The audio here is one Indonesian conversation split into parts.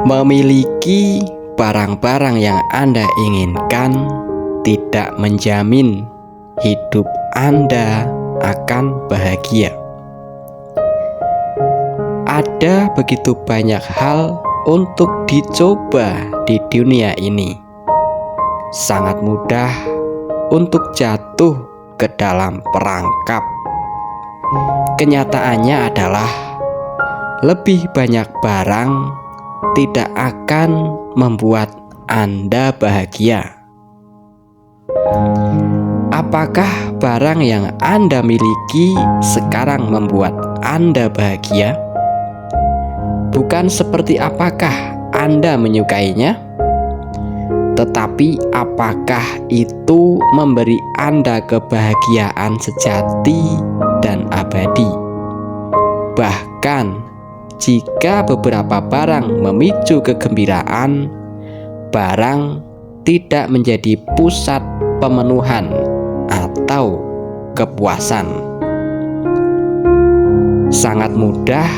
Memiliki barang-barang yang Anda inginkan tidak menjamin hidup Anda akan bahagia. Ada begitu banyak hal untuk dicoba di dunia ini. Sangat mudah untuk jatuh ke dalam perangkap. Kenyataannya adalah lebih banyak barang tidak akan membuat Anda bahagia. Apakah barang yang Anda miliki sekarang membuat Anda bahagia? Bukan seperti apakah Anda menyukainya, tetapi apakah itu memberi Anda kebahagiaan sejati dan abadi. Bahkan jika beberapa barang memicu kegembiraan, barang tidak menjadi pusat pemenuhan atau kepuasan. Sangat mudah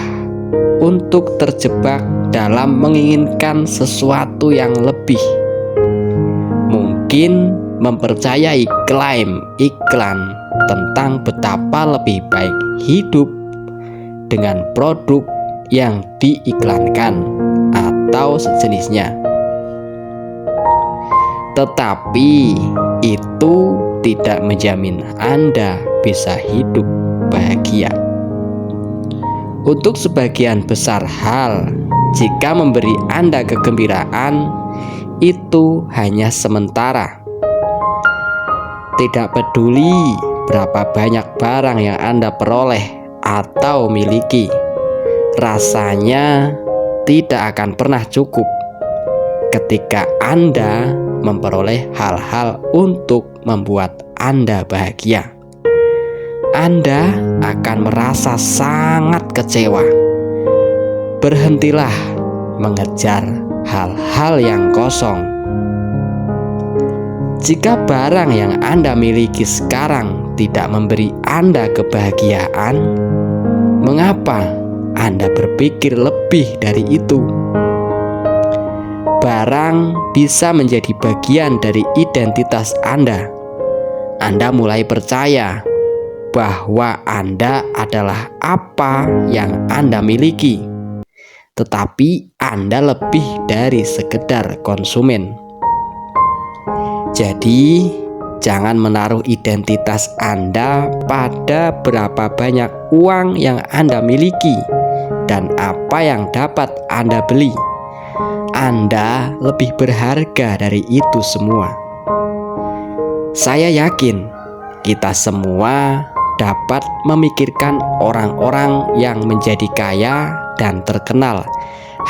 untuk terjebak dalam menginginkan sesuatu yang lebih. Mungkin mempercayai klaim iklan tentang betapa lebih baik hidup dengan produk yang diiklankan atau sejenisnya. Tetapi itu tidak menjamin Anda bisa hidup bahagia. Untuk sebagian besar hal, jika memberi Anda kegembiraan, itu hanya sementara. Tidak peduli berapa banyak barang yang Anda peroleh atau miliki, rasanya tidak akan pernah cukup ketika Anda memperoleh hal-hal untuk membuat Anda bahagia. Anda akan merasa sangat kecewa. Berhentilah mengejar hal-hal yang kosong. Jika barang yang Anda miliki sekarang tidak memberi Anda kebahagiaan, mengapa Anda berpikir lebih dari itu? Barang bisa menjadi bagian dari identitas Anda. Anda mulai percaya bahwa Anda adalah apa yang Anda miliki, tetapi Anda lebih dari sekedar konsumen. Jadi, jangan menaruh identitas Anda pada berapa banyak uang yang Anda miliki dan apa yang dapat Anda beli. Anda lebih berharga dari itu semua. Saya yakin kita semua dapat memikirkan orang-orang yang menjadi kaya dan terkenal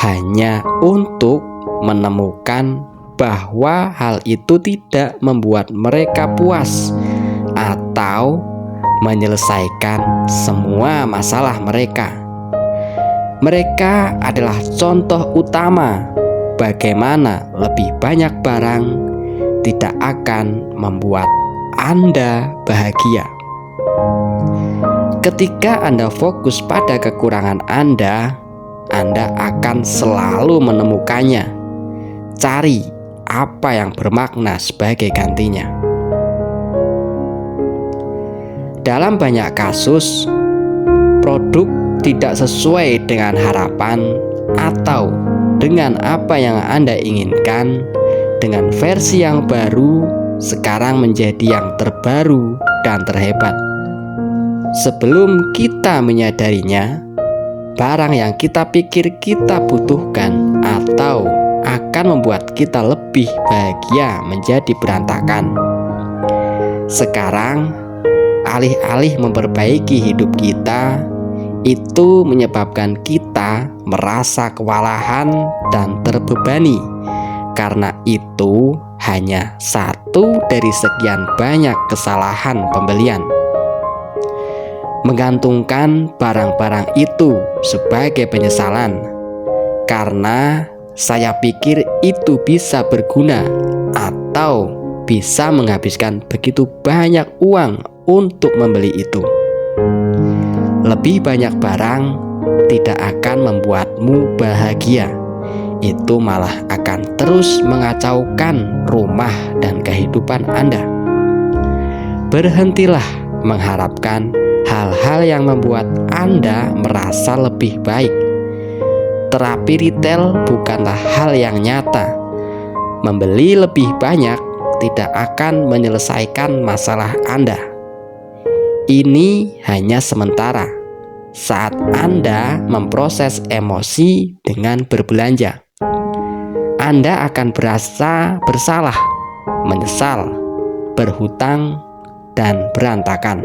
hanya untuk menemukan bahwa hal itu tidak membuat mereka puas atau menyelesaikan semua masalah mereka. Mereka adalah contoh utama bagaimana lebih banyak barang tidak akan membuat Anda bahagia. Ketika Anda fokus pada kekurangan Anda akan selalu menemukannya. Cari apa yang bermakna sebagai gantinya. Dalam banyak kasus, produk tidak sesuai dengan harapan atau dengan apa yang Anda inginkan. Dengan versi yang baru, sekarang menjadi yang terbaru dan terhebat. Sebelum kita menyadarinya, barang yang kita pikir kita butuhkan atau akan membuat kita lebih bahagia menjadi berantakan. Sekarang, alih-alih memperbaiki hidup kita, itu menyebabkan kita merasa kewalahan dan terbebani, karena itu hanya satu dari sekian banyak kesalahan pembelian. Menggantungkan barang-barang itu sebagai penyesalan, karena saya pikir itu bisa berguna atau bisa menghabiskan begitu banyak uang untuk membeli itu. Lebih banyak barang tidak akan membuatmu bahagia. itu malah akan terus mengacaukan rumah dan kehidupan Anda. Berhentilah mengharapkan hal-hal yang membuat Anda merasa lebih baik. Terapi retail bukanlah hal yang nyata. Membeli lebih banyak tidak akan menyelesaikan masalah Anda. Ini hanya sementara saat Anda memproses emosi dengan berbelanja. Anda akan berasa bersalah, menyesal, berhutang, dan berantakan.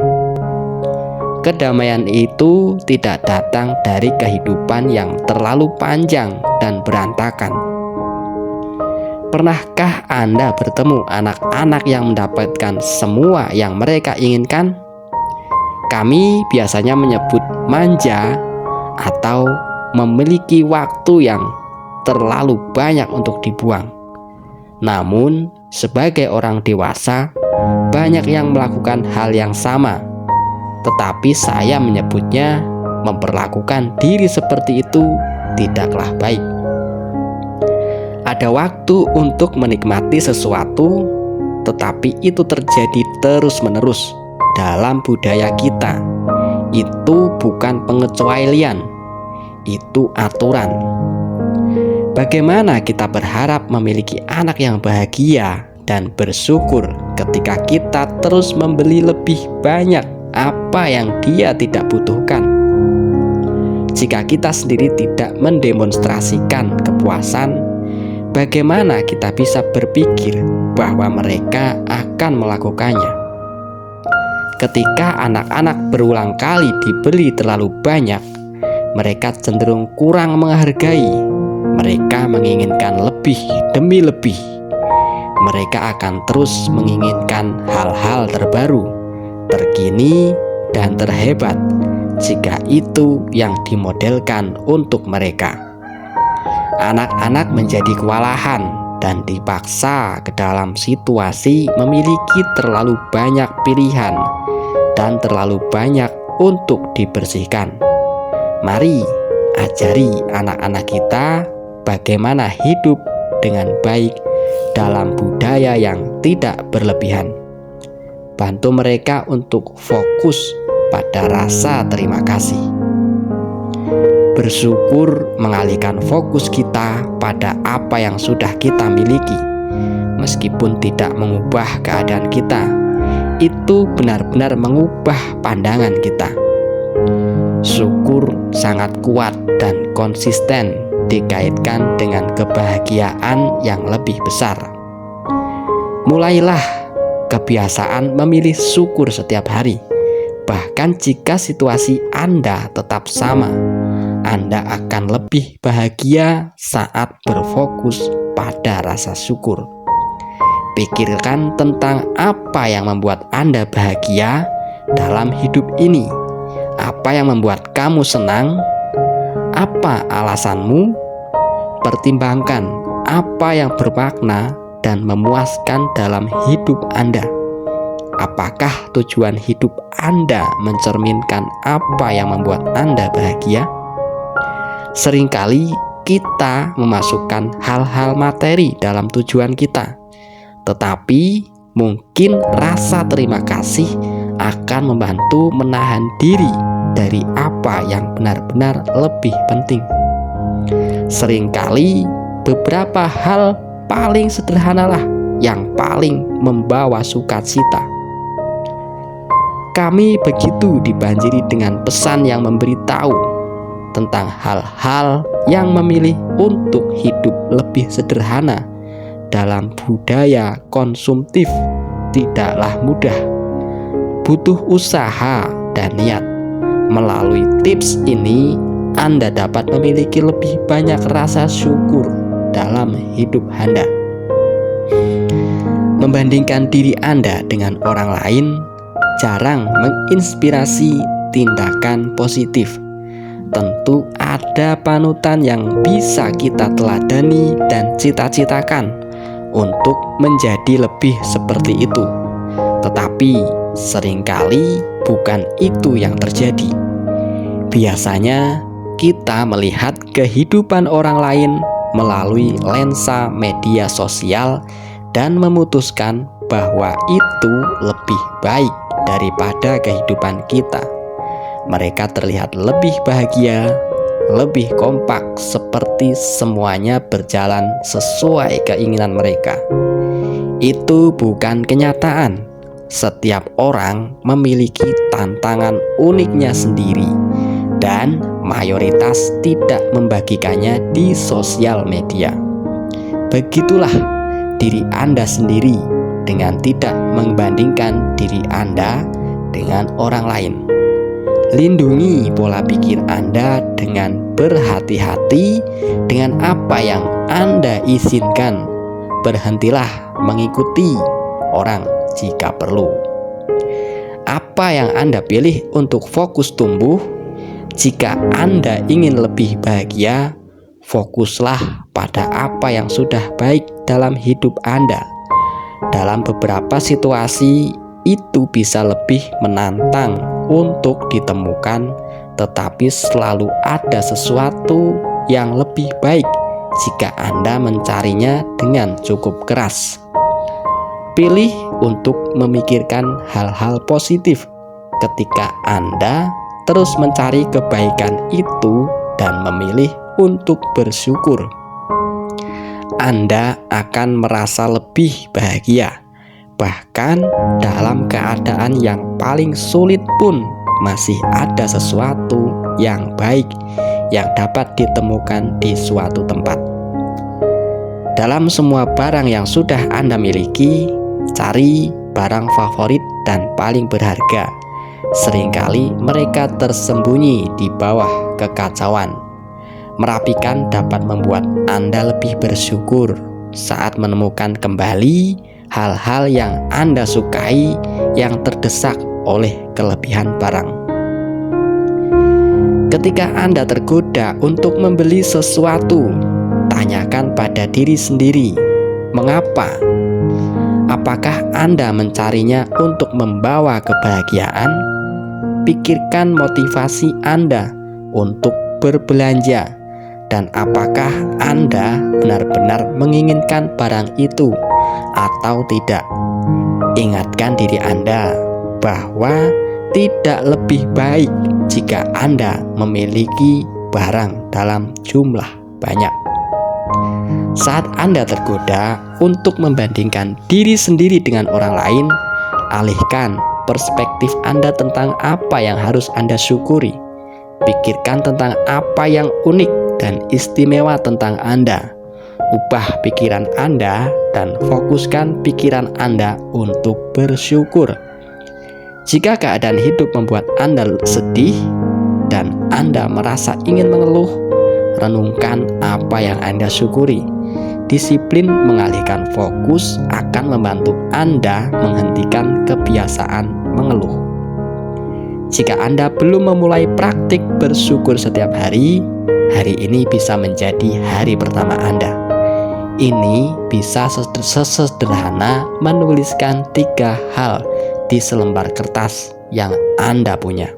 Kedamaian itu tidak datang dari kehidupan yang terlalu panjang dan berantakan. Pernahkah Anda bertemu anak-anak yang mendapatkan semua yang mereka inginkan? Kami biasanya menyebut manja atau memiliki waktu yang terlalu banyak untuk dibuang. Namun, sebagai orang dewasa, banyak yang melakukan hal yang sama. Tetapi saya menyebutnya memperlakukan diri seperti itu tidaklah baik. Ada waktu untuk menikmati sesuatu, tetapi itu terjadi terus-menerus dalam budaya kita. Itu bukan pengecualian, itu aturan. Bagaimana kita berharap memiliki anak yang bahagia dan bersyukur ketika kita terus membeli lebih banyak apa yang dia tidak butuhkan? Jika kita sendiri tidak mendemonstrasikan kepuasan, bagaimana kita bisa berpikir bahwa mereka akan melakukannya? Ketika anak-anak berulang kali dibeli terlalu banyak, mereka cenderung kurang menghargai. Mereka menginginkan lebih demi lebih. Mereka akan terus menginginkan hal-hal terbaru, terkini, dan terhebat jika itu yang dimodelkan untuk mereka. Anak-anak menjadi kewalahan dan dipaksa ke dalam situasi memiliki terlalu banyak pilihan dan terlalu banyak untuk dibersihkan. Mari ajari anak-anak kita bagaimana hidup dengan baik dalam budaya yang tidak berlebihan. Bantu mereka untuk fokus pada rasa terima kasih. Bersyukur mengalihkan fokus kita pada apa yang sudah kita miliki. Meskipun tidak mengubah keadaan kita, itu benar-benar mengubah pandangan kita. Syukur sangat kuat dan konsisten dikaitkan dengan kebahagiaan yang lebih besar. Mulailah kebiasaan memilih syukur setiap hari. Bahkan jika situasi Anda tetap sama, Anda akan lebih bahagia saat berfokus pada rasa syukur. Pikirkan tentang apa yang membuat Anda bahagia dalam hidup ini. Apa yang membuat kamu senang? Apa alasanmu? Pertimbangkan apa yang bermakna dan memuaskan dalam hidup Anda. Apakah tujuan hidup Anda mencerminkan apa yang membuat Anda bahagia? Seringkali kita memasukkan hal-hal materi dalam tujuan kita, tetapi mungkin rasa terima kasih akan membantu menahan diri dari apa yang benar-benar lebih penting. Seringkali beberapa hal paling sederhanalah yang paling membawa sukacita. Kami begitu dibanjiri dengan pesan yang memberitahu tentang hal-hal yang memilih untuk hidup lebih sederhana dalam budaya konsumtif tidaklah mudah. Butuh usaha dan niat. Melalui tips ini, Anda dapat memiliki lebih banyak rasa syukur dalam hidup Anda. Membandingkan diri Anda dengan orang lain jarang menginspirasi tindakan positif. Tentu ada panutan yang bisa kita teladani dan cita-citakan untuk menjadi lebih seperti itu. Tetapi seringkali bukan itu yang terjadi. Biasanya kita melihat kehidupan orang lain melalui lensa media sosial dan memutuskan bahwa itu lebih baik daripada kehidupan kita. Mereka terlihat lebih bahagia, lebih kompak, seperti semuanya berjalan sesuai keinginan mereka. Itu bukan kenyataan. Setiap orang memiliki tantangan uniknya sendiri, dan mayoritas tidak membagikannya di sosial media. Begitulah diri Anda sendiri dengan tidak membandingkan diri Anda dengan orang lain. Lindungi pola pikir Anda dengan berhati-hati dengan apa yang Anda izinkan. Berhentilah mengikuti orang jika perlu. Apa yang Anda pilih untuk fokus tumbuh? Jika Anda ingin lebih bahagia, fokuslah pada apa yang sudah baik dalam hidup Anda. Dalam beberapa situasi, itu bisa lebih menantang untuk ditemukan, tetapi selalu ada sesuatu yang lebih baik jika Anda mencarinya dengan cukup keras. Pilih untuk memikirkan hal-hal positif ketika Anda terus mencari kebaikan itu dan memilih untuk bersyukur. Anda akan merasa lebih bahagia. Bahkan dalam keadaan yang paling sulit pun masih ada sesuatu yang baik yang dapat ditemukan di suatu tempat. Dalam semua barang yang sudah Anda miliki, cari barang favorit dan paling berharga. Seringkali mereka tersembunyi di bawah kekacauan. Merapikan dapat membuat Anda lebih bersyukur saat menemukan kembali hal-hal yang Anda sukai yang terdesak oleh kelebihan barang. Ketika Anda tergoda untuk membeli sesuatu, tanyakan pada diri sendiri, mengapa? Apakah Anda mencarinya untuk membawa kebahagiaan? Pikirkan motivasi Anda untuk berbelanja, dan apakah Anda benar-benar menginginkan barang itu atau tidak. Ingatkan diri Anda bahwa tidak lebih baik jika Anda memiliki barang dalam jumlah banyak. Saat Anda tergoda untuk membandingkan diri sendiri dengan orang lain, alihkan perspektif Anda tentang apa yang harus Anda syukuri. Pikirkan tentang apa yang unik dan istimewa tentang Anda. Ubah pikiran Anda dan fokuskan pikiran Anda untuk bersyukur. Jika keadaan hidup membuat Anda sedih dan Anda merasa ingin mengeluh, renungkan apa yang Anda syukuri. Disiplin mengalihkan fokus akan membantu Anda menghentikan kebiasaan mengeluh. Jika Anda belum memulai praktik bersyukur setiap hari, hari ini bisa menjadi hari pertama Anda. Ini bisa sesederhana menuliskan 3 hal di selembar kertas yang Anda punya.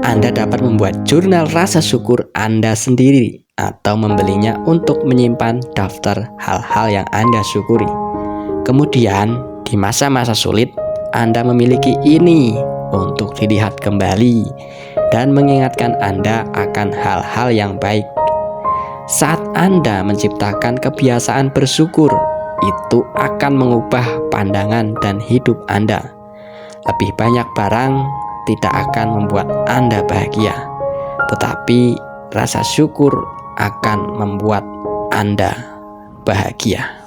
Anda dapat membuat jurnal rasa syukur Anda sendiri atau membelinya untuk menyimpan daftar hal-hal yang Anda syukuri. Kemudian, di masa-masa sulit, Anda memiliki ini untuk dilihat kembali dan mengingatkan Anda akan hal-hal yang baik. Saat Anda menciptakan kebiasaan bersyukur, itu akan mengubah pandangan dan hidup Anda. Lebih banyak barang tidak akan membuat Anda bahagia, tetapi rasa syukur akan membuat Anda bahagia.